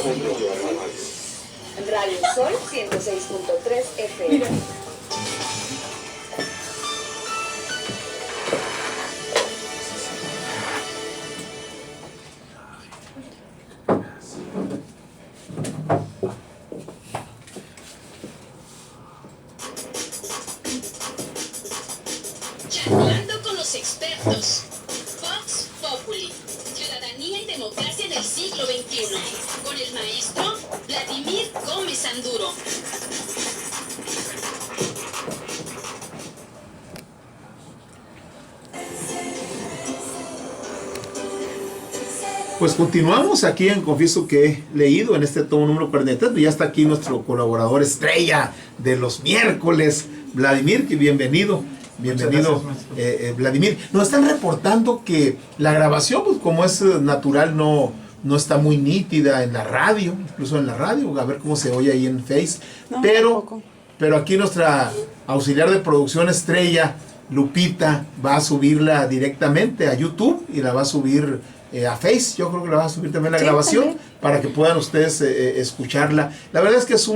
Radio Sol 106.3 FM. Charlando con los expertos. Vox Populi. Ciudadanía y democracia en el siglo XXI. Con el maestro Vladimir Gómez Anduro. Pues continuamos aquí en Confieso que he leído en este tomo número 43. Ya está aquí nuestro colaborador estrella de los miércoles, Vladimir, que bienvenido. Bienvenido, Vladimir. Nos están reportando que la grabación, pues como es natural, no está muy nítida en la radio, incluso en la radio, a ver cómo se oye ahí en Face. No, pero aquí nuestra auxiliar de producción estrella, Lupita, va a subirla directamente a YouTube y la va a subir a Face. Yo creo que la va a subir también la grabación también, para que puedan ustedes escucharla. La verdad es que es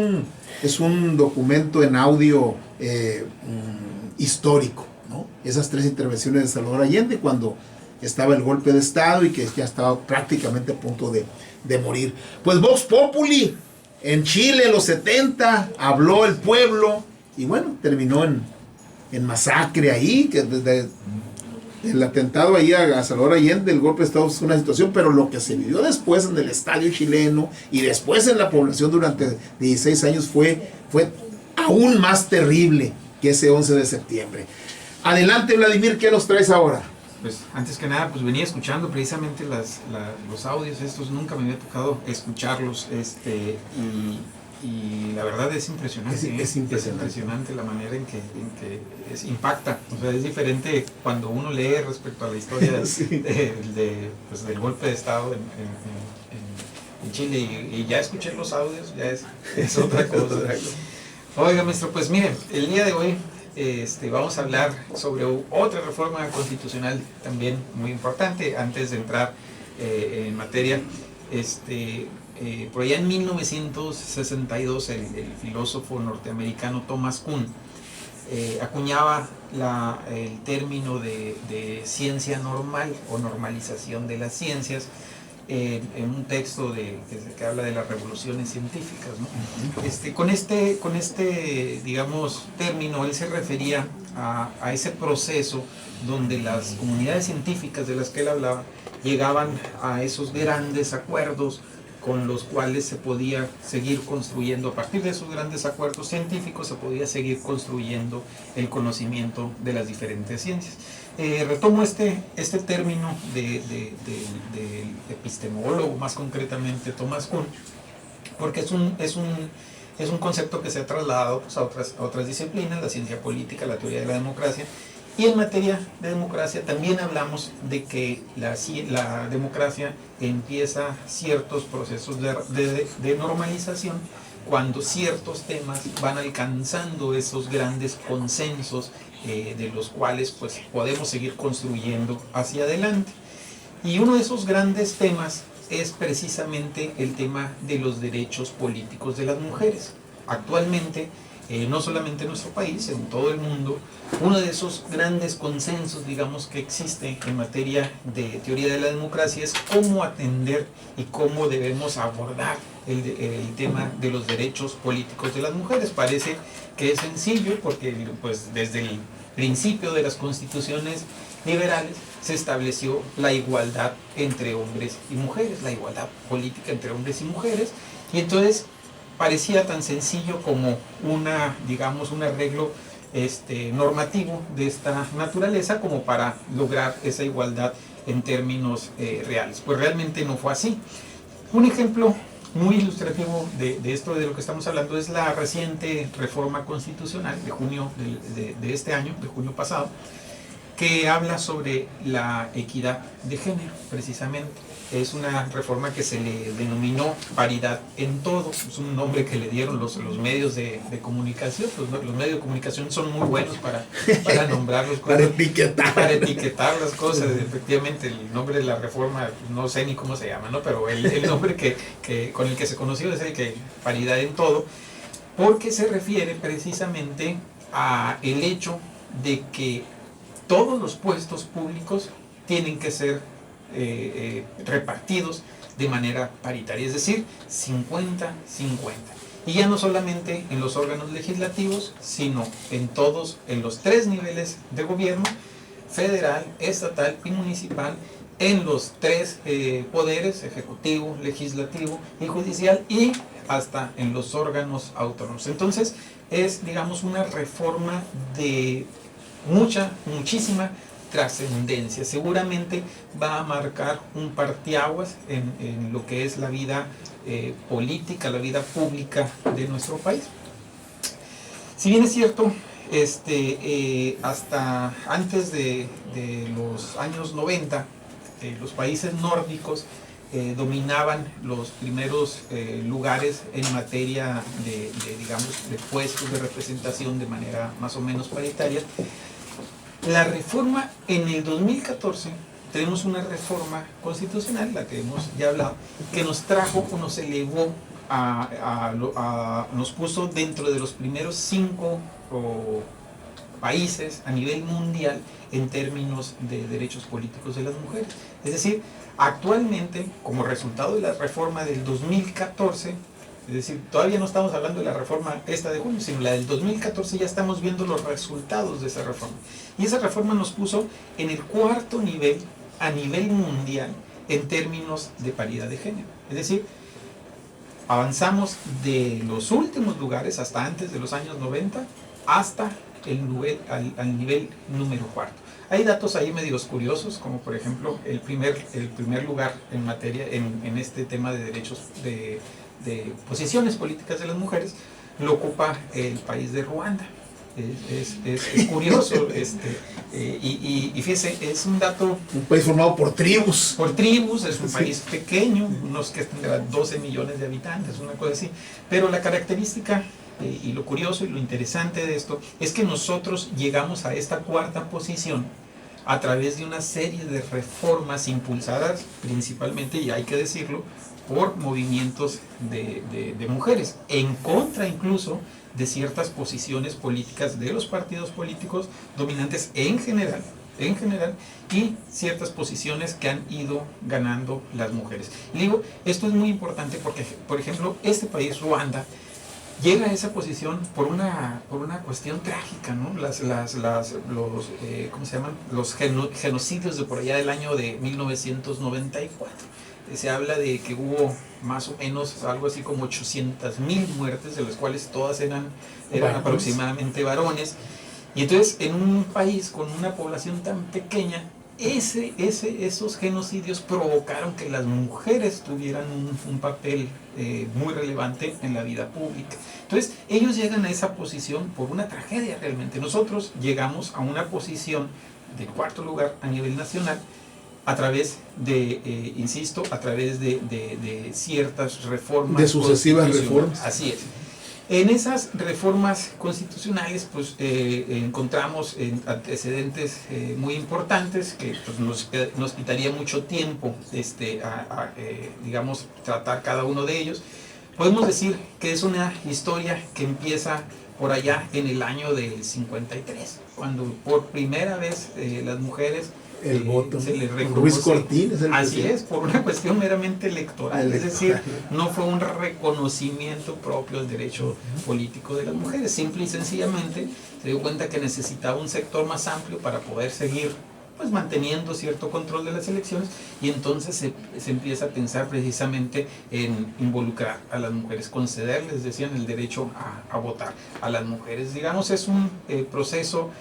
un documento en audio histórico, ¿no? Esas tres intervenciones de Salvador Allende cuando estaba el golpe de Estado y que ya estaba prácticamente a punto de morir. Pues Vox Populi, en Chile en los 70, habló el pueblo y bueno, terminó en masacre ahí, que desde el atentado ahí a Salvador Allende, el golpe de Estado es una situación, pero lo que se vivió después en el estadio chileno y después en la población durante 16 años fue aún más terrible que ese 11 de septiembre. Adelante, Vladimir, ¿qué nos traes ahora? Pues antes que nada, pues venía escuchando precisamente los audios estos, nunca me había tocado escucharlos, y la verdad es impresionante. Es impresionante la manera en que impacta. O sea, es diferente cuando uno lee respecto a la historia sí. del golpe de Estado en Chile, y ya escuché los audios, ya es otra cosa. Oiga, maestro, pues miren, el día de hoy vamos a hablar sobre otra reforma constitucional también muy importante. Antes de entrar en materia, por allá en 1962 el filósofo norteamericano Thomas Kuhn acuñaba el término de ciencia normal o normalización de las ciencias en un texto que habla de las revoluciones científicas, ¿no? Con este digamos término él se refería a ese proceso donde las comunidades científicas de las que él hablaba llegaban a esos grandes acuerdos con los cuales se podía seguir construyendo. A partir de esos grandes acuerdos científicos se podía seguir construyendo el conocimiento de las diferentes ciencias. Retomo este término del epistemólogo, más concretamente Thomas Kuhn, porque es un concepto que se ha trasladado pues, a otras disciplinas, la ciencia política, la teoría de la democracia. Y en materia de democracia también hablamos de que la democracia empieza ciertos procesos de normalización cuando ciertos temas van alcanzando esos grandes consensos de los cuales pues, podemos seguir construyendo hacia adelante. Y uno de esos grandes temas es precisamente el tema de los derechos políticos de las mujeres. Actualmente, no solamente en nuestro país, en todo el mundo, uno de esos grandes consensos, digamos, que existe en materia de teoría de la democracia es cómo atender y cómo debemos abordar el tema de los derechos políticos de las mujeres. Parece que es sencillo porque pues, desde el principio de las constituciones liberales se estableció la igualdad entre hombres y mujeres, la igualdad política entre hombres y mujeres, y entonces parecía tan sencillo como un arreglo normativo de esta naturaleza como para lograr esa igualdad en términos reales. Pues realmente no fue así. Un ejemplo muy ilustrativo de esto de lo que estamos hablando es la reciente reforma constitucional de junio de este año, de junio pasado, que habla sobre la equidad de género, precisamente. Es una reforma que se le denominó paridad en todo. Es un nombre que le dieron los medios de comunicación. Los medios de comunicación son muy buenos para nombrar los Para etiquetar. Para etiquetar las cosas. Efectivamente, el nombre de la reforma, no sé ni cómo se llama, ¿no? Pero el nombre con el que se conoció es el que paridad en todo, porque se refiere precisamente a el hecho de que todos los puestos públicos tienen que ser repartidos de manera paritaria, es decir, 50-50. Y ya no solamente en los órganos legislativos, sino en los 3 niveles de gobierno, federal, estatal y municipal, en los 3 poderes, ejecutivo, legislativo y judicial, y hasta en los órganos autónomos. Entonces, es, digamos, una reforma de muchísima trascendencia. Seguramente va a marcar un parteaguas en lo que es la vida política, la vida pública de nuestro país. Si bien es cierto, hasta antes de los años 90, los países nórdicos dominaban los primeros lugares en materia de puestos de representación de manera más o menos paritaria. La reforma en el 2014, tenemos una reforma constitucional, la que hemos ya hablado, que nos trajo o nos elevó nos puso dentro de los primeros 5 países a nivel mundial en términos de derechos políticos de las mujeres. Es decir, actualmente, como resultado de la reforma del 2014, es decir, todavía no estamos hablando de la reforma esta de junio, sino la del 2014, ya estamos viendo los resultados de esa reforma. Y esa reforma nos puso en el 4º nivel a nivel mundial en términos de paridad de género. Es decir, avanzamos de los últimos lugares, hasta antes de los años 90, hasta al nivel número 4º. Hay datos ahí medios curiosos, como por ejemplo el primer lugar en materia, en este tema de derechos de posiciones políticas de las mujeres, lo ocupa el país de Ruanda. Es curioso, y fíjese, es un dato... Un país formado por tribus. Por tribus, es un país pequeño, unos que tendrán 12 millones de habitantes, una cosa así. Pero la característica, y lo curioso y lo interesante de esto, es que nosotros llegamos a esta 4ª posición a través de una serie de reformas impulsadas principalmente, y hay que decirlo, por movimientos de mujeres, en contra incluso de ciertas posiciones políticas de los partidos políticos dominantes en general, y ciertas posiciones que han ido ganando las mujeres. Y digo, esto es muy importante porque, por ejemplo, este país, Ruanda, llega a esa posición por una cuestión trágica, ¿no? ¿Cómo se llaman? Los genocidios de por allá del año de 1994. Se habla de que hubo más o menos algo así como 800,000 muertes, de las cuales todas eran aproximadamente varones. Y entonces, en un país con una población tan pequeña, esos genocidios provocaron que las mujeres tuvieran un papel muy relevante en la vida pública. Entonces, ellos llegan a esa posición por una tragedia realmente. Nosotros llegamos a una posición de 4º lugar a nivel nacional, a través de, insisto, a través de ciertas reformas. De sucesivas reformas. Así es. En esas reformas constitucionales, pues encontramos antecedentes muy importantes que pues, nos quitaría mucho tiempo, digamos, tratar cada uno de ellos. Podemos decir que es una historia que empieza por allá en el año del 53, cuando por primera vez las mujeres el voto, se les reconoce. Ruiz Cortines, así es, por una cuestión meramente electoral, es decir, no fue un reconocimiento propio del derecho político de las mujeres, simple y sencillamente se dio cuenta que necesitaba un sector más amplio para poder seguir pues manteniendo cierto control de las elecciones, y entonces se empieza a pensar precisamente en involucrar a las mujeres, concederles, decían, el derecho a votar a las mujeres. Digamos, es un proceso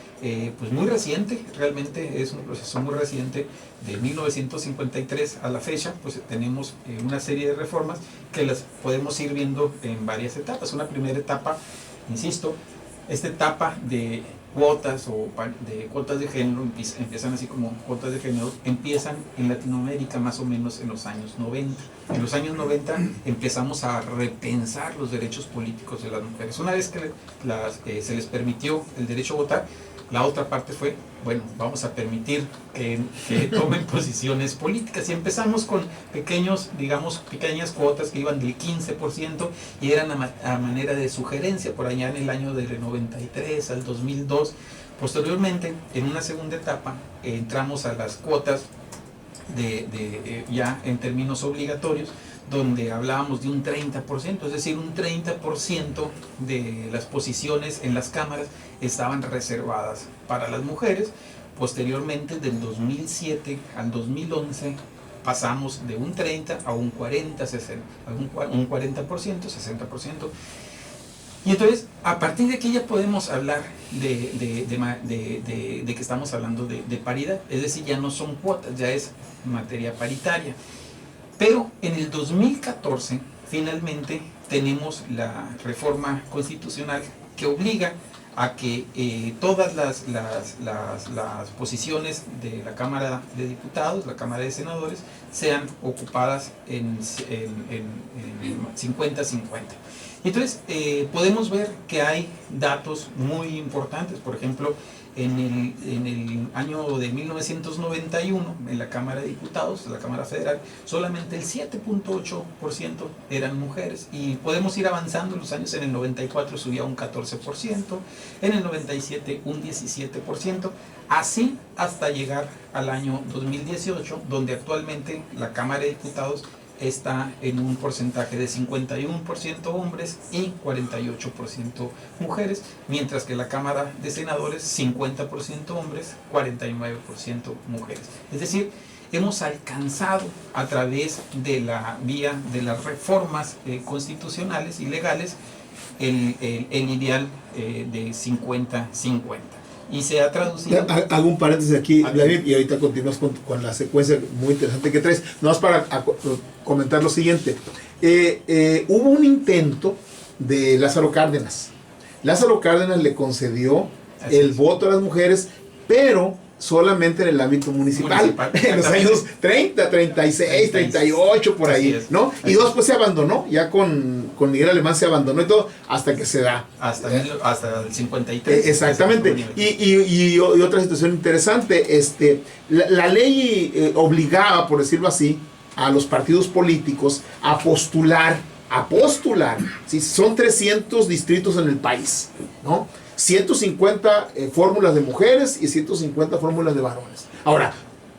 pues muy reciente, realmente es un proceso muy reciente, de 1953 a la fecha, pues tenemos una serie de reformas que las podemos ir viendo en varias etapas. Una primera etapa, insisto, esta etapa de cuotas de cuotas de género, empiezan así como cuotas de género, empiezan en Latinoamérica más o menos en los años 90. En los años 90 empezamos a repensar los derechos políticos de las mujeres. Una vez que se les permitió el derecho a votar, la otra parte fue, bueno, vamos a permitir que tomen posiciones políticas. Y empezamos con pequeñas cuotas que iban del 15% y eran a manera de sugerencia por allá en el año del 93 al 2002. Posteriormente, en una segunda etapa, entramos a las cuotas ya en términos obligatorios, donde hablábamos de un 30%, es decir, un 30% de las posiciones en las cámaras estaban reservadas para las mujeres. Posteriormente, del 2007 al 2011, pasamos de un 30 a un 40, 60, un 40%, 60%. Y entonces, a partir de aquí ya podemos hablar de que estamos hablando de paridad, es decir, ya no son cuotas, ya es materia paritaria. Pero en el 2014, finalmente, tenemos la reforma constitucional que obliga a que todas las posiciones de la Cámara de Diputados, la Cámara de Senadores, sean ocupadas en 50-50. Entonces, podemos ver que hay datos muy importantes. Por ejemplo, en el año de 1991, en la Cámara de Diputados, la Cámara Federal, solamente el 7.8% eran mujeres. Y podemos ir avanzando en los años. En el 94 subía un 14%, en el 97 un 17%, así hasta llegar al año 2018, donde actualmente la Cámara de Diputados está en un porcentaje de 51% hombres y 48% mujeres, mientras que la Cámara de Senadores 50% hombres, 49% mujeres. Es decir, hemos alcanzado a través de la vía de las reformas constitucionales y legales el ideal de 50-50. Y se ha traducido... Hago un paréntesis aquí, David, y ahorita continúas con la secuencia muy interesante que traes. No más para comentar lo siguiente. Hubo un intento de Lázaro Cárdenas. Lázaro Cárdenas le concedió el voto a las mujeres, pero solamente en el ámbito municipal, en los años 30, 36, 38, por ahí, ¿no? Y después se abandonó, ya con Miguel Alemán se abandonó y todo, hasta que se da. Hasta el 53. Exactamente. Y otra situación interesante, la ley obligaba, por decirlo así, a los partidos políticos a postular, ¿sí? Son 300 distritos en el país, ¿no? 150 fórmulas de mujeres y 150 fórmulas de varones. Ahora,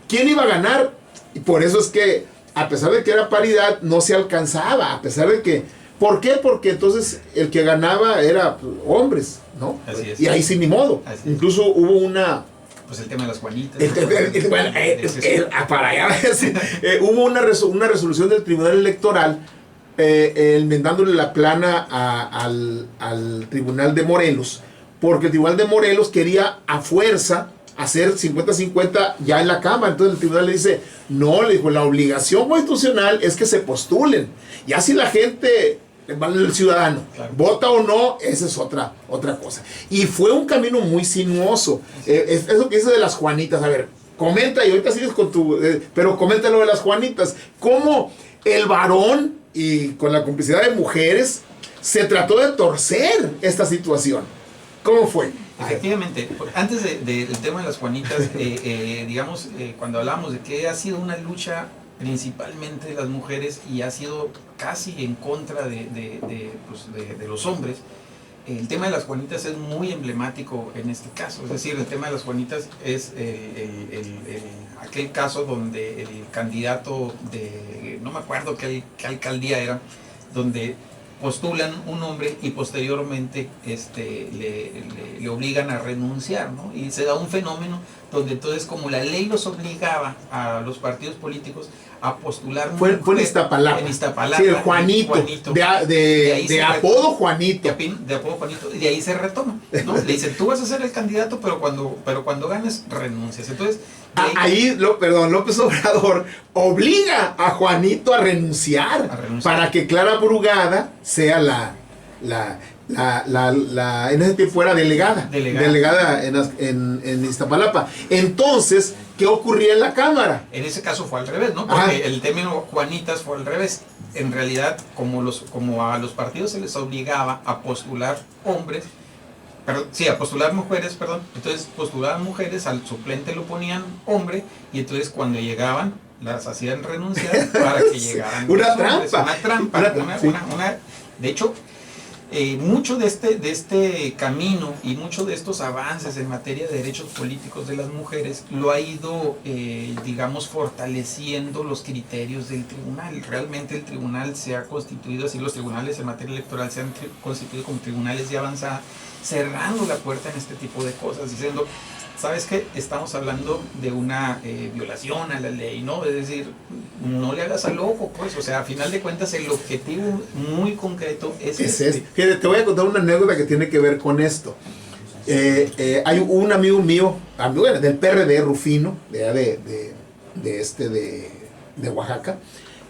¿quién iba a ganar? Y por eso es que, a pesar de que era paridad, no se alcanzaba, a pesar de que... ¿Por qué? Porque entonces el que ganaba era hombres, ¿no? Así es. Y ahí sí, ni modo. Incluso hubo una... Pues el tema de las Juanitas. Para allá. Hubo una resolución del Tribunal Electoral enmendándole la plana al Tribunal de Morelos, porque el Tribunal de Morelos quería a fuerza hacer 50-50 ya en la Cámara. Entonces el tribunal le dice, no, le dijo, la obligación constitucional es que se postulen. Ya si la gente, el ciudadano, claro, vota o no, esa es otra cosa. Y fue un camino muy sinuoso. Eso que dice de las Juanitas, a ver, comenta, y ahorita sigues con tu... pero comenta lo de las Juanitas. ¿Cómo el varón, y con la complicidad de mujeres, se trató de torcer esta situación? ¿Cómo fue? Efectivamente, antes del tema de las Juanitas, digamos, cuando hablamos de que ha sido una lucha principalmente de las mujeres y ha sido casi en contra de los hombres, el tema de las Juanitas es muy emblemático en este caso. Es decir, el tema de las Juanitas es aquel caso donde el candidato de, no me acuerdo qué alcaldía era, donde postulan un hombre y posteriormente le obligan a renunciar, ¿no? Y se da un fenómeno donde entonces, como la ley los obligaba a los partidos políticos a postular... Fue en Iztapalapa. En Iztapalapa. Sí, el Juanito. De apodo Juanito. De apodo Juanito. Y de ahí se retoma, ¿no? Le dicen, tú vas a ser el candidato, pero cuando ganes, renuncias. Entonces... López Obrador obliga a Juanito a renunciar. Para que Clara Brugada sea en ese tiempo era delegada en Iztapalapa. Entonces, ¿qué ocurría en la Cámara? En ese caso fue al revés, ¿no? Porque el término Juanitas fue al revés. En realidad, como a los partidos se les obligaba a postular hombres, a postular mujeres, perdón. Entonces postulaban mujeres, al suplente lo ponían hombre, y entonces cuando llegaban las hacían renunciar para que llegaran una trampa. De hecho, mucho de este camino y mucho de estos avances en materia de derechos políticos de las mujeres lo ha ido, digamos, fortaleciendo los criterios del tribunal. Realmente el tribunal se ha constituido así, los tribunales en materia electoral se han constituido como tribunales de avanzada, cerrando la puerta en este tipo de cosas, diciendo, ¿sabes qué? Estamos hablando de una violación a la ley, ¿no? Es decir, no le hagas al loco, pues, o sea, a final de cuentas el objetivo muy concreto es este. Fíjate, te voy a contar una anécdota que tiene que ver con esto. Hay un amigo mío, del PRD, Rufino, de Oaxaca,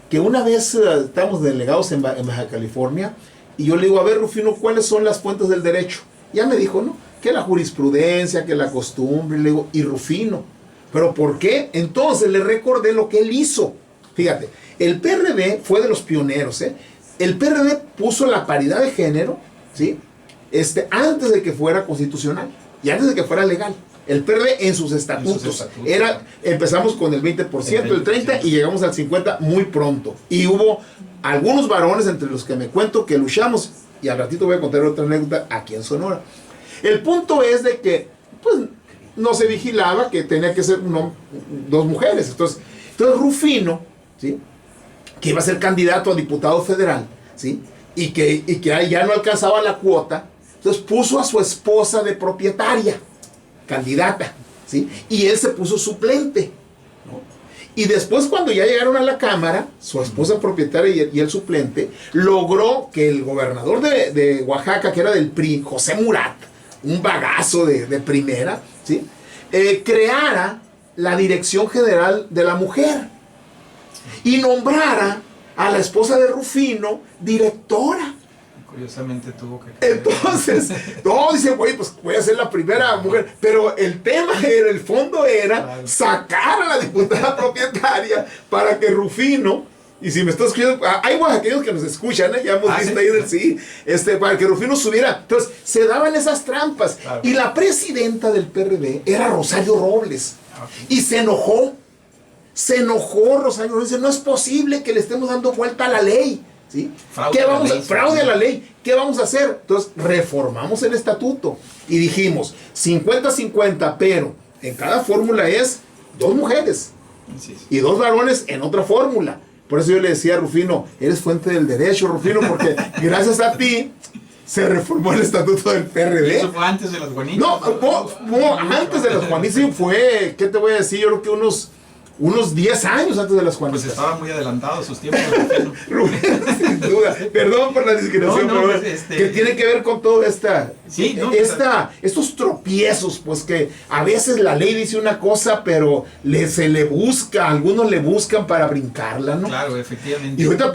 que una vez estábamos delegados en Baja California, y yo le digo, a ver, Rufino, ¿cuáles son las fuentes del derecho? Ya me dijo, ¿no? Que la jurisprudencia, que la costumbre, le digo, y Rufino. ¿Pero por qué? Entonces le recordé lo que él hizo. Fíjate, el PRD fue de los pioneros, ¿eh? El PRD puso la paridad de género, ¿sí? Antes de que fuera constitucional y antes de que fuera legal. El PRD en sus estatutos. Empezamos con el 20%, el 30% y llegamos al 50% muy pronto. Y hubo algunos varones entre los que me cuento que luchamos, y al ratito voy a contar otra anécdota aquí en Sonora. El punto es de que pues, no se vigilaba que tenía que ser dos mujeres. Entonces Rufino, ¿sí? Que iba a ser candidato a diputado federal, ¿sí? y que ya no alcanzaba la cuota, entonces puso a su esposa de propietaria, candidata, ¿sí? Y él se puso suplente, ¿no? Y después, cuando ya llegaron a la Cámara, su esposa propietaria y el suplente, logró que el gobernador de Oaxaca, que era del PRI, José Murat, un bagazo de primera, ¿sí? Creara la Dirección General de la Mujer y nombrara a la esposa de Rufino directora. Curiosamente tuvo que... Entonces, no, dice, güey, pues voy a ser la primera mujer. Pero el tema era, el fondo era claro, sacar a la diputada propietaria para que Rufino, y si me estás escuchando, hay oaxaqueños que nos escuchan, ya hemos visto ahí del sí, para que Rufino subiera. Entonces, se daban esas trampas. Claro. Y la presidenta del PRD era Rosario Robles. Okay. Y se enojó Rosario Robles, dice, no es posible que le estemos dando vuelta a la ley. ¿Sí? Fraude a la ley. ¿Qué vamos a hacer? Entonces reformamos el estatuto y dijimos 50-50, pero en cada fórmula es 2 mujeres y 2 varones en otra fórmula. Por eso yo le decía a Rufino, eres fuente del derecho, Rufino, porque gracias a ti se reformó el estatuto del PRD. ¿Eso fue antes de las Juanitas? No, antes de las Juanitas fue, ¿qué te voy a decir? Yo creo que unos 10 años antes de las Juanitas. Pues estaba muy adelantado a sus tiempos. Sin duda. Perdón por la discreción, pero que tiene que ver con toda estos tropiezos, pues que a veces la ley dice una cosa, pero algunos le buscan para brincarla, ¿no? Claro, efectivamente. Y ahorita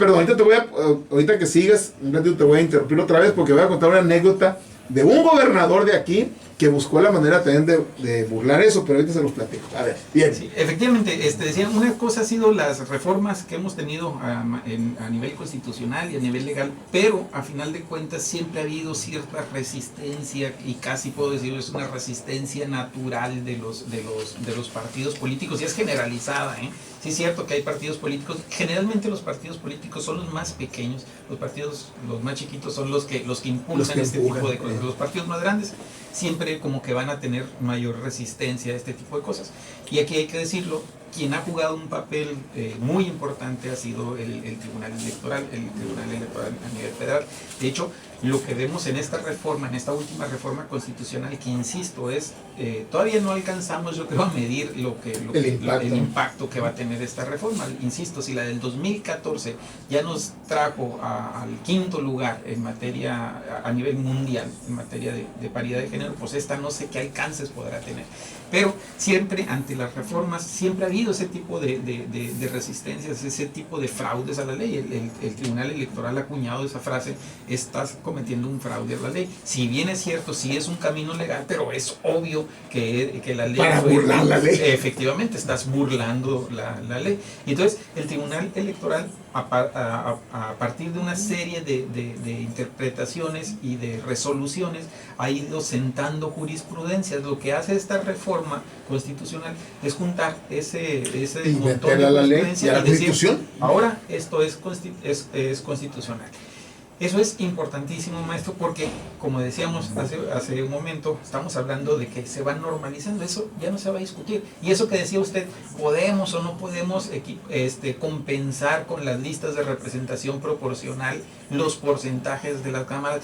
que sigas, un ratito te voy a interrumpir otra vez porque voy a contar una anécdota de un gobernador de aquí que buscó la manera también de burlar eso, pero ahorita se los platico. A ver, bien. Sí, efectivamente, decía, una cosa ha sido las reformas que hemos tenido a nivel constitucional y a nivel legal, pero a final de cuentas siempre ha habido cierta resistencia, y casi puedo decirlo, es una resistencia natural de los partidos políticos, y es generalizada, ¿eh? Sí es cierto que hay partidos políticos, generalmente los partidos políticos son los más pequeños, los más chiquitos son los que impulsan este tipo de cosas. Los partidos más grandes siempre como que van a tener mayor resistencia a este tipo de cosas. Y aquí hay que decirlo, quien ha jugado un papel muy importante ha sido el Tribunal Electoral, a nivel federal. De hecho, lo que vemos en esta última reforma constitucional, que insisto, todavía no alcanzamos, yo creo, a medir el impacto que va a tener esta reforma. Insisto, si la del 2014 ya nos trajo al 5º lugar en materia, a nivel mundial, en materia de paridad de género, pues esta no sé qué alcances podrá tener. Pero siempre, ante las reformas, siempre ha habido habido ese tipo de resistencias, ese tipo de fraudes a la ley. El Tribunal Electoral ha acuñado esa frase: estás cometiendo un fraude a la ley. Si bien es cierto, sí es un camino legal, pero es obvio que la ley... Para burlar la ley. Efectivamente, estás burlando la ley. Y entonces, el Tribunal Electoral, a partir de una serie de interpretaciones y de resoluciones, ha ido sentando jurisprudencias. Lo que hace esta reforma constitucional es juntar ese Y montón meterla a la ley jurisprudencia y a la y decir, Constitución. ahora esto es constitucional. Eso es importantísimo, maestro, porque, como decíamos hace un momento, estamos hablando de que se va normalizando. Eso ya no se va a discutir. Y eso que decía usted, ¿podemos o no podemos compensar con las listas de representación proporcional los porcentajes de las cámaras?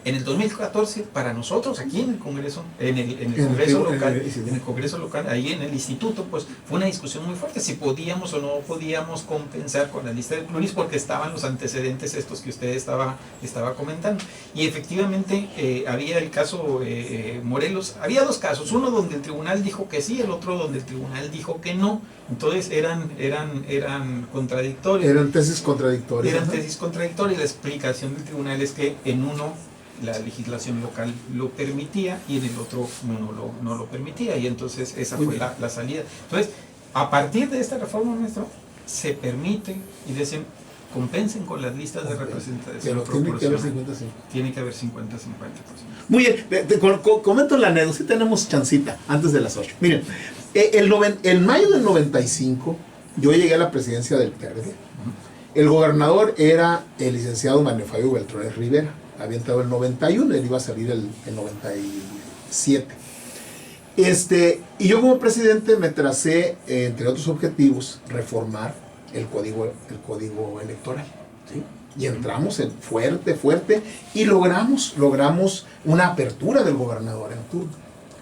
En el 2014, para nosotros aquí en el Congreso, en el Congreso local, ahí en el instituto, pues fue una discusión muy fuerte, si podíamos o no podíamos compensar con la lista de pluris, porque estaban los antecedentes estos que usted estaba comentando. Y efectivamente había el caso Morelos, había dos casos, uno donde el tribunal dijo que sí, el otro donde el tribunal dijo que no. Entonces eran contradictorios. Eran tesis contradictorias. Eran tesis contradictorias. La explicación del tribunal es que en uno la legislación local lo permitía y en el otro no lo permitía, y entonces esa fue la salida. Entonces, a partir de esta reforma, maestro, se permite y dicen, compensen con las listas de representación proporcional. Tiene que haber 50-50%. Muy bien, comento la anécdota, si tenemos chancita antes de las 8. Miren, en mayo del 95 yo llegué a la presidencia del PRD. El gobernador era el licenciado Manuel Fabio Beltrones Rivera. Había entrado el 91, él iba a salir el 97. Y yo como presidente me tracé, entre otros objetivos, reformar el código electoral, ¿sí? Y entramos en fuerte, y logramos una apertura del gobernador en turno.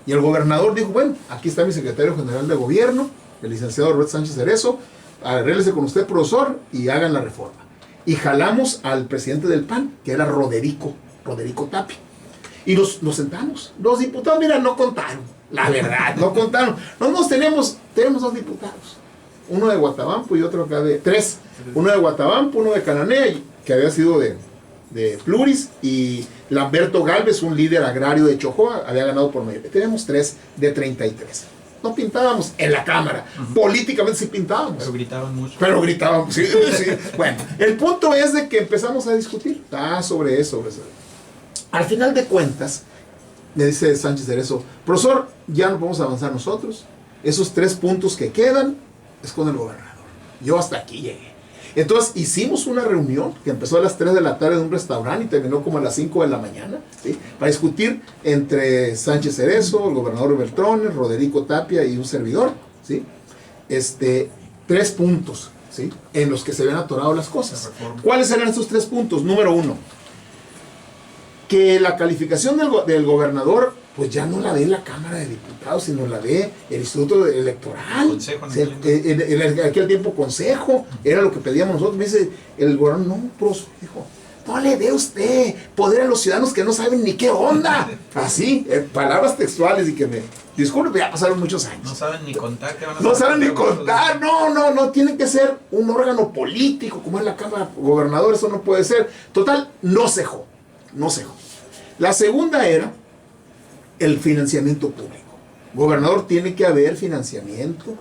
Y el gobernador dijo, bueno, aquí está mi secretario general de gobierno, el licenciado Roberto Sánchez Cerezo, arréglese con usted, profesor, y hagan la reforma. Y jalamos al presidente del PAN, que era Roderico Tapia. Y nos sentamos. Los diputados, mira, no contaron. La verdad, no contaron. Nosotros tenemos dos diputados. Uno de Guatabampo y otro acá de... Tres. Uno de Guatabampo, uno de Cananea, que había sido de pluris, y Lamberto Galvez, un líder agrario de Chojoa, había ganado por mayoría. Tenemos 3 de 33. No pintábamos en la Cámara. Políticamente sí pintábamos. Pero gritaban mucho. Sí. Bueno, el punto es de que empezamos a discutir sobre eso. Al final de cuentas, me dice Sánchez Cerezo, profesor, ya no podemos avanzar nosotros. Esos 3 puntos que quedan es con el gobernador. Yo hasta aquí llegué. Entonces hicimos una reunión que empezó a las 3 de la tarde en un restaurante y terminó como a las 5 de la mañana, ¿sí? Para discutir entre Sánchez Cerezo, el gobernador Beltrones, Roderico Tapia y un servidor, ¿sí? 3 puntos, ¿sí? En los que se habían atorado las cosas. ¿Cuáles eran estos 3 puntos? Número 1, que la calificación del gobernador pues ya no la ve la Cámara de Diputados, sino la ve el Instituto Electoral. Consejo, en aquel tiempo Consejo, era lo que pedíamos nosotros. Me dice el gobernador, no, profesor, dijo, no le dé usted poder a los ciudadanos que no saben ni qué onda. Así, palabras textuales, y que me... Disculpe, ya pasaron muchos años. No saben ni contar. No saben ni contar, no, tiene que ser un órgano político, como es la Cámara Gobernador, eso no puede ser. Total, no cejó. La segunda era el financiamiento público. Gobernador, tiene que haber financiamiento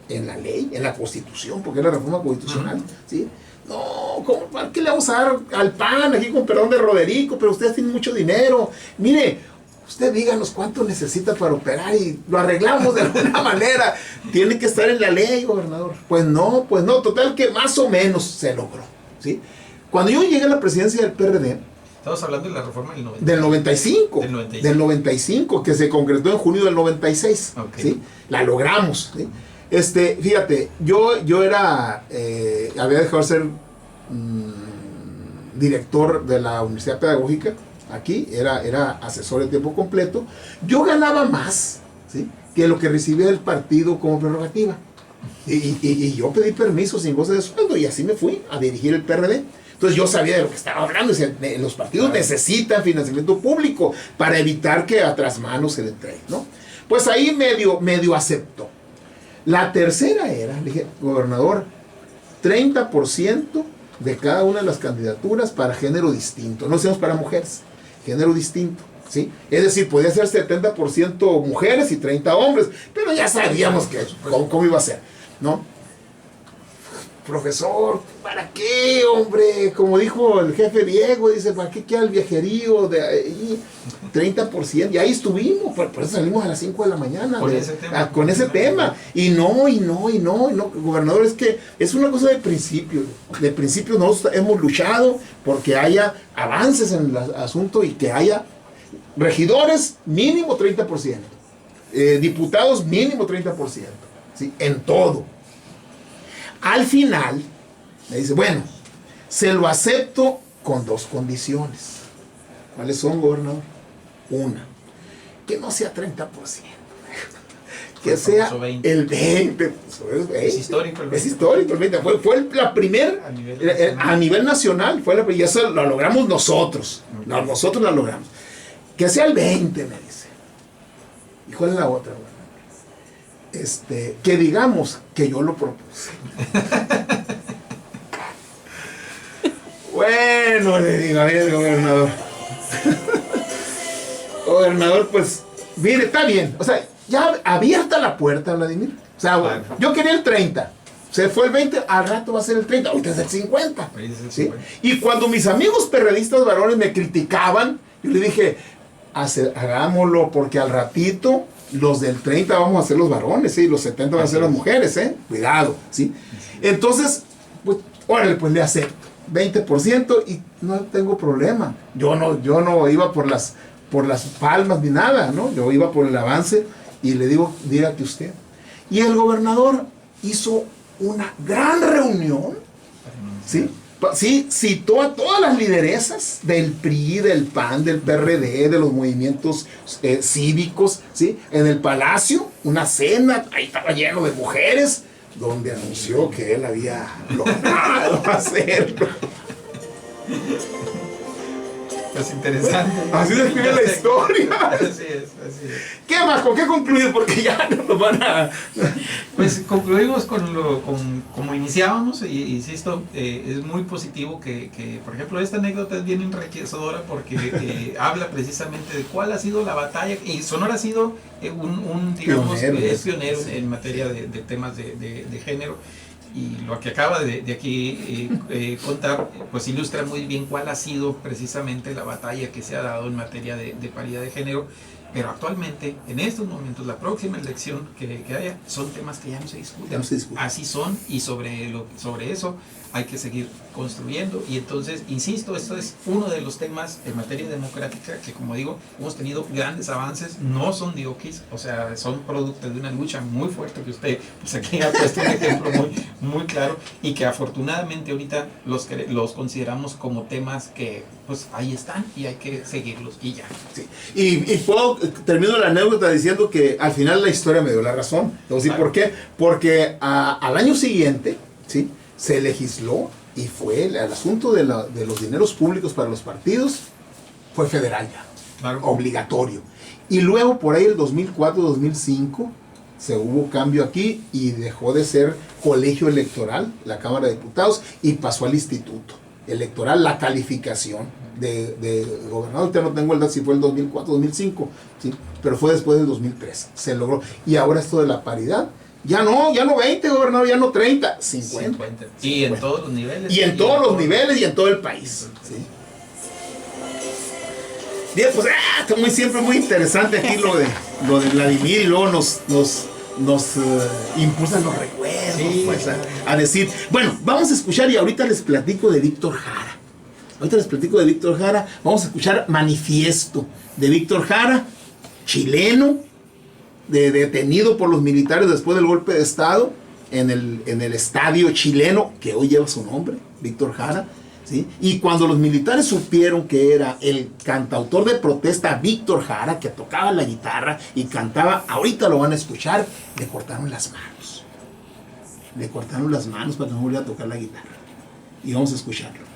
en la ley, en la Constitución, porque es la reforma constitucional, ¿sí? No, ¿para qué le vamos a dar al PAN aquí con perdón de Roderico? Pero ustedes tienen mucho dinero. Mire, usted díganos cuánto necesita para operar y lo arreglamos de alguna manera. Tiene que estar en la ley, gobernador. Pues no, total que más o menos se logró, ¿sí? Cuando yo llegué a la presidencia del PRD, estamos hablando de la reforma del 95. Del 95, que se concretó en junio del 96. Okay. ¿Sí? La logramos, ¿sí? Fíjate, yo era, había dejado de ser director de la Universidad Pedagógica, aquí, era asesor de tiempo completo. Yo ganaba más, ¿sí?, que lo que recibía del partido como prerrogativa. Y yo pedí permiso sin goce de sueldo, y así me fui a dirigir el PRD. Entonces yo sabía de lo que estaba hablando. Los partidos necesitan financiamiento público para evitar que a trasmanos se le entreguen, ¿no? Pues ahí medio aceptó. La tercera era, le dije, gobernador, 30% de cada una de las candidaturas para género distinto, no seamos para mujeres, género distinto, ¿sí? Es decir, podía ser 70% mujeres y 30 hombres, pero ya sabíamos que, cómo iba a ser, ¿no? Profesor, ¿para qué, hombre? Como dijo el jefe Diego, dice, ¿para qué queda el viajerío de ahí? 30%, y ahí estuvimos, por eso salimos a las 5 de la mañana. Con ese tema. Y no, gobernador, es que es una cosa de principio. De principio nosotros hemos luchado porque haya avances en el asunto y que haya regidores mínimo 30%, diputados mínimo 30%, ¿sí? En todo. Al final, me dice, bueno, se lo acepto con 2 condiciones. ¿Cuáles son, gobernador? Una, que no sea 30%, que sea el 20%. Es histórico el 20%. Es histórico el 20%. Fue la primera, a nivel nacional, y eso lo logramos nosotros. Okay. Nosotros lo logramos. Que sea el 20%, me dice. ¿Y cuál es la otra, gobernador? Que digamos que yo lo propuse. Bueno, le digo, a ver, gobernador. Gobernador, pues, mire, está bien. O sea, ya abierta la puerta, Vladimir. O sea, bueno, yo quería el 30. Se fue el 20, al rato va a ser el 30, ahorita es el 50. ¿Sí? Y cuando mis amigos perredistas varones me criticaban, yo le dije, hagámoslo porque al ratito los del 30 vamos a ser los varones, ¿sí? Los 70 van a ser las mujeres, cuidado, ¿sí? Entonces, pues, órale, pues le acepto 20% y no tengo problema. Yo no iba por las palmas ni nada, ¿no? Yo iba por el avance y le digo, dígate usted. Y el gobernador hizo una gran reunión, ¿sí? Sí, citó a todas las lideresas del PRI, del PAN, del PRD, de los movimientos cívicos, ¿sí? En el Palacio, una cena, ahí estaba lleno de mujeres, donde anunció que él había logrado hacerlo. Es interesante. Así describe la historia. Así es. ¿Qué más? ¿Con qué concluir? Porque ya no nos van a... Pues concluimos con como iniciábamos, y insisto, es muy positivo que, por ejemplo, esta anécdota es bien enriquecedora porque habla precisamente de cuál ha sido la batalla, y Sonora ha sido digamos, pionero en materia de temas de género. Y lo que acaba de aquí contar, pues ilustra muy bien cuál ha sido precisamente la batalla que se ha dado en materia de paridad de género. Pero actualmente, en estos momentos, la próxima elección que haya, son temas que ya no se discuten. Así son, y sobre eso hay que seguir construyendo. Y entonces, insisto, esto es uno de los temas en materia democrática que, como digo, hemos tenido grandes avances, no son diokis, o sea, son producto de una lucha muy fuerte que usted, pues aquí ha puesto un ejemplo muy claro, y que afortunadamente ahorita los consideramos como temas que, pues ahí están y hay que seguirlos y ya. Sí. Y termino la anécdota diciendo que al final la historia me dio la razón. Entonces, ¿por qué? Porque al año siguiente, ¿sí?, se legisló y fue el asunto de los dineros públicos para los partidos, fue federal ya, claro, obligatorio. Y luego por ahí el 2004-2005 se hubo cambio aquí y dejó de ser colegio electoral, la Cámara de Diputados, y pasó al Instituto Electoral la calificación de gobernador. Ahorita no tengo el dato si fue el 2004-2005, ¿sí?, pero fue después del 2003, se logró. Y ahora esto de la paridad, ya no 20, gobernador, ya no 30, 50. Y en todos los niveles. Y en todos los niveles y en todo el país. ¿Sí? Bien, pues siempre muy interesante aquí lo de Vladimir, y luego nos impulsan los recuerdos, sí, pues, a decir, bueno, vamos a escuchar, y ahorita les platico de Víctor Jara. Vamos a escuchar Manifiesto de Víctor Jara, chileno, detenido por los militares después del golpe de Estado en el estadio chileno, que hoy lleva su nombre, Víctor Jara, ¿sí? Y cuando los militares supieron que era el cantautor de protesta Víctor Jara, que tocaba la guitarra y cantaba, ahorita lo van a escuchar, le cortaron las manos para que no volviera a tocar la guitarra. Y vamos a escucharlo.